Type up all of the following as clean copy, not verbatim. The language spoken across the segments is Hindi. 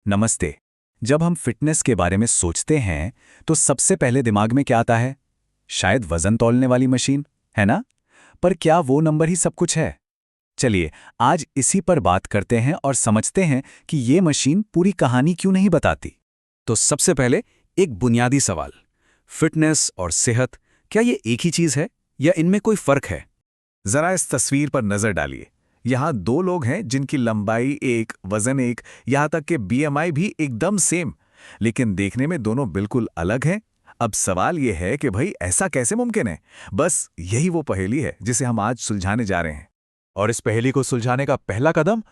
नमस्ते। जब हम फिटनेस के बारे में सोचते हैं तो सबसे पहले दिमाग में क्या आता है? शायद वजन तौलने वाली मशीन, है ना? पर क्या वो नंबर ही सब कुछ है? चलिए, आज इसी पर बात करते हैं और समझते हैं कि ये मशीन पूरी कहानी क्यों नहीं बताती। तो सबसे पहले एक बुनियादी सवाल। फिटनेस और सेहत, क्या ये एक ही चीज है या इनमें कोई फर्क है? जरा इस तस्वीर पर नजर डालिए। यहाँ दो लोग हैं जिनकी लंबाई एक, वजन एक, यहाँ तक कि बीएमआई भी एकदम सेम, लेकिन देखने में दोनों बिल्कुल अलग हैं। अब सवाल यह है कि भाई ऐसा कैसे मुमकिन है? बस यही वो पहेली है जिसे हम आज सुलझाने जा रहे हैं। और इस पहेली को सुलझाने का पहला कदम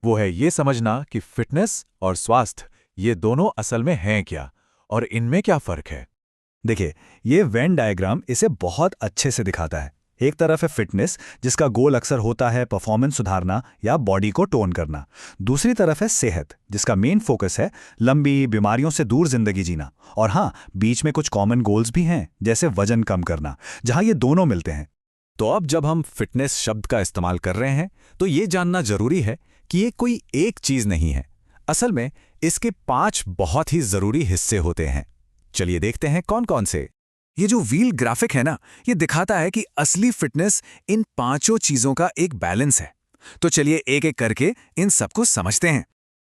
वो है ये समझना कि फिटनेस और स्वास्थ्य ये दोनों असल में हैं क्या और इनमें क्या फर्क है। देखिए, ये वेन डायग्राम इसे बहुत अच्छे से दिखाता है। एक तरफ है फिटनेस, जिसका गोल अक्सर होता है परफॉर्मेंस सुधारना या बॉडी को टोन करना। दूसरी तरफ है सेहत, जिसका मेन फोकस है लंबी, बीमारियों से दूर जिंदगी जीना। और हाँ, बीच में कुछ कॉमन गोल्स भी हैं, जैसे वजन कम करना, जहां ये दोनों मिलते हैं। तो अब जब हम फिटनेस शब्द का इस्तेमाल कर रहे हैं तो ये जानना जरूरी है कि ये कोई एक चीज नहीं है। असल में इसके 5 बहुत ही जरूरी हिस्से होते हैं। चलिए देखते हैं कौन कौन से। ये जो व्हील ग्राफिक है ना, ये दिखाता है कि असली फिटनेस इन 5 चीजों का एक बैलेंस है। तो चलिए एक एक करके इन सबको समझते हैं।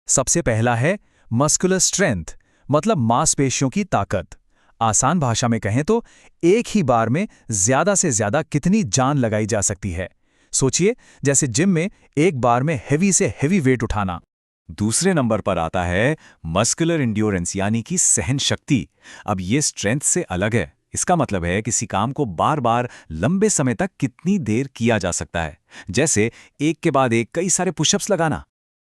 सबसे पहला है मस्कुलर स्ट्रेंथ, मतलब मांसपेशियों की ताकत। आसान भाषा में कहें तो एक ही बार में ज्यादा से ज्यादा कितनी जान लगाई जा सकती है। सोचिए, जैसे जिम में एक बार में हेवी से हेवी वेट उठाना। दूसरे नंबर पर आता है मस्कुलर इंड्योरेंस, यानी कि सहन शक्ति। अब ये स्ट्रेंथ से अलग है। इसका मतलब है किसी काम को बार बार लंबे समय तक कितनी देर किया जा सकता है, जैसे एक के बाद एक कई सारे पुशअप्स लगाना।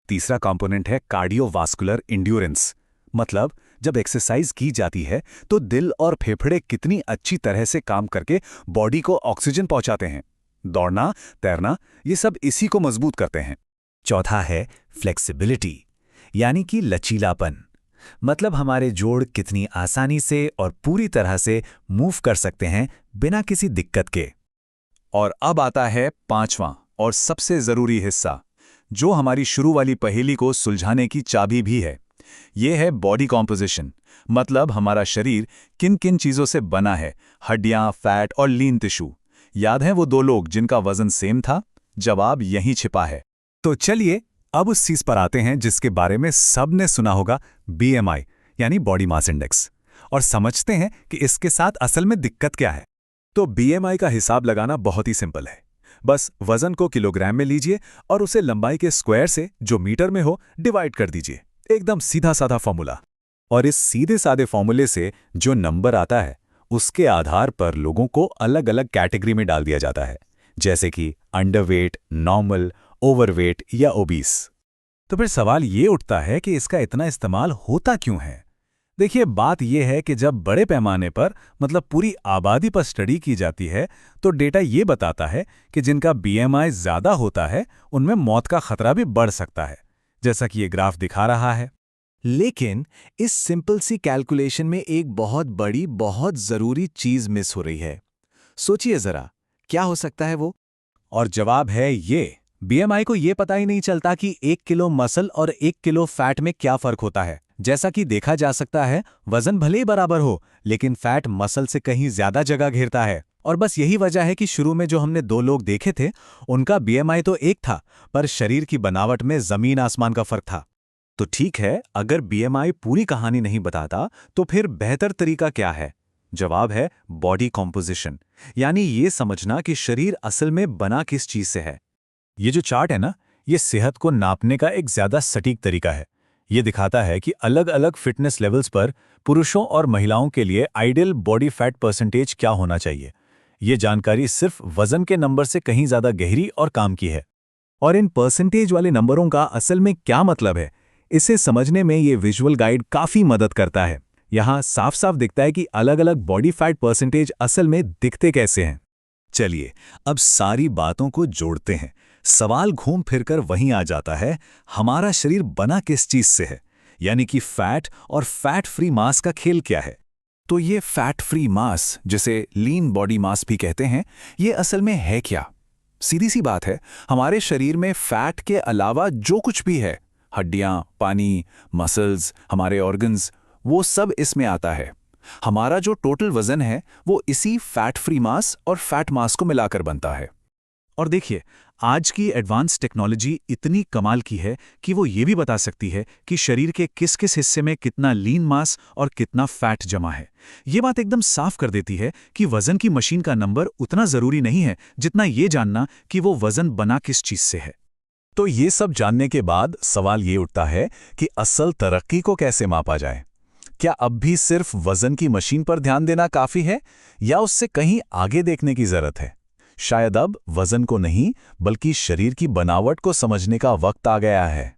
तीसरा कंपोनेंट है कार्डियोवास्कुलर इंड्योरेंस, मतलब जब एक्सरसाइज की जाती है तो दिल और फेफड़े कितनी अच्छी तरह से काम करके बॉडी को ऑक्सीजन पहुंचाते हैं। दौड़ना, तैरना, ये सब इसी को मजबूत करते हैं। चौथा है फ्लेक्सिबिलिटी, यानी कि लचीलापन, मतलब हमारे जोड़ कितनी आसानी से और पूरी तरह से मूव कर सकते हैं बिना किसी दिक्कत के। और अब आता है 5वां और सबसे जरूरी हिस्सा, जो हमारी शुरू वाली पहेली को सुलझाने की चाबी भी है। ये है बॉडी कॉम्पोजिशन, मतलब हमारा शरीर किन किन चीजों से बना है। हड्डियां, फैट और लीन टिश्यू। याद है वो दो लोग जिनका वजन सेम था? जवाब यहीं छिपा है। तो चलिए अब उस चीज पर आते हैं जिसके बारे में सबने सुना होगा, बीएमआई, यानी बॉडी मास इंडेक्स, और समझते हैं कि इसके साथ असल में दिक्कत क्या है। तो बीएमआई का हिसाब लगाना बहुत ही सिंपल है। बस वजन को किलोग्राम में लीजिए और उसे लंबाई के स्क्वायर से, जो मीटर में हो, डिवाइड कर दीजिए। एकदम सीधा साधा फॉर्मूला। और इस सीधे साधे फॉर्मूले से जो नंबर आता है उसके आधार पर लोगों को अलग अलग कैटेगरी में डाल दिया जाता है, जैसे कि अंडरवेट, नॉर्मल, ओवरवेट या ओबीस। तो फिर सवाल ये उठता है कि इसका इतना इस्तेमाल होता क्यों है। देखिए, बात यह है कि जब बड़े पैमाने पर, मतलब पूरी आबादी पर स्टडी की जाती है तो डेटा ये बताता है कि जिनका बीएमआई ज्यादा होता है उनमें मौत का खतरा भी बढ़ सकता है, जैसा कि ये ग्राफ दिखा रहा है। लेकिन इस सिंपल सी कैलकुलेशन में एक बहुत बड़ी, बहुत जरूरी चीज मिस हो रही है। सोचिए जरा, क्या हो सकता है वो? और जवाब है ये, बीएमआई को ये पता ही नहीं चलता कि 1 किलो मसल और 1 किलो फैट में क्या फर्क होता है। जैसा कि देखा जा सकता है, वजन भले ही बराबर हो, लेकिन फैट मसल से कहीं ज्यादा जगह घेरता है। और बस यही वजह है कि शुरू में जो हमने 2 लोग देखे थे, उनका बीएमआई तो एक था, पर शरीर की बनावट में जमीन आसमान का फर्क था। तो ठीक है, अगर बीएमआई पूरी कहानी नहीं बताता तो फिर बेहतर तरीका क्या है? जवाब है बॉडी कॉम्पोजिशन, यानी ये समझना कि शरीर असल में बना किस चीज से है। ये जो चार्ट है ना, ये सेहत को नापने का एक ज्यादा सटीक तरीका है। ये दिखाता है कि अलग अलग फिटनेस लेवल्स पर पुरुषों और महिलाओं के लिए आइडियल बॉडी फैट परसेंटेज क्या होना चाहिए। ये जानकारी सिर्फ वजन के नंबर से कहीं ज्यादा गहरी और काम की है। और इन परसेंटेज वाले नंबरों का असल में क्या मतलब है, इसे समझने में ये विजुअल गाइड काफी मदद करता है। यहाँ साफ साफ दिखता है कि अलग अलग बॉडी फैट परसेंटेज असल में दिखते कैसे हैं। चलिए अब सारी बातों को जोड़ते हैं। सवाल घूम फिरकर वहीं आ जाता है, हमारा शरीर बना किस चीज से है, यानी कि फैट और फैट फ्री मास का खेल क्या है। तो ये फैट फ्री मास, जिसे लीन बॉडी मास भी कहते हैं, ये असल में है क्या? सीधी सी बात है, हमारे शरीर में फैट के अलावा जो कुछ भी है, हड्डियां, पानी, मसल्स, हमारे ऑर्गन्स, वो सब इसमें आता है। हमारा जो टोटल वजन है वो इसी फैट फ्री मास और फैट मास को मिलाकर बनता है। और देखिए, आज की एडवांस टेक्नोलॉजी इतनी कमाल की है कि वो ये भी बता सकती है कि शरीर के किस किस हिस्से में कितना लीन मास और कितना फैट जमा है। ये बात एकदम साफ कर देती है कि वजन की मशीन का नंबर उतना जरूरी नहीं है जितना ये जानना कि वो वजन बना किस चीज से है। तो ये सब जानने के बाद सवाल ये उठता है कि असल तरक्की को कैसे मापा जाए। क्या अब भी सिर्फ वजन की मशीन पर ध्यान देना काफी है या उससे कहीं आगे देखने की जरूरत है? शायद अब वजन को नहीं बल्कि शरीर की बनावट को समझने का वक्त आ गया है।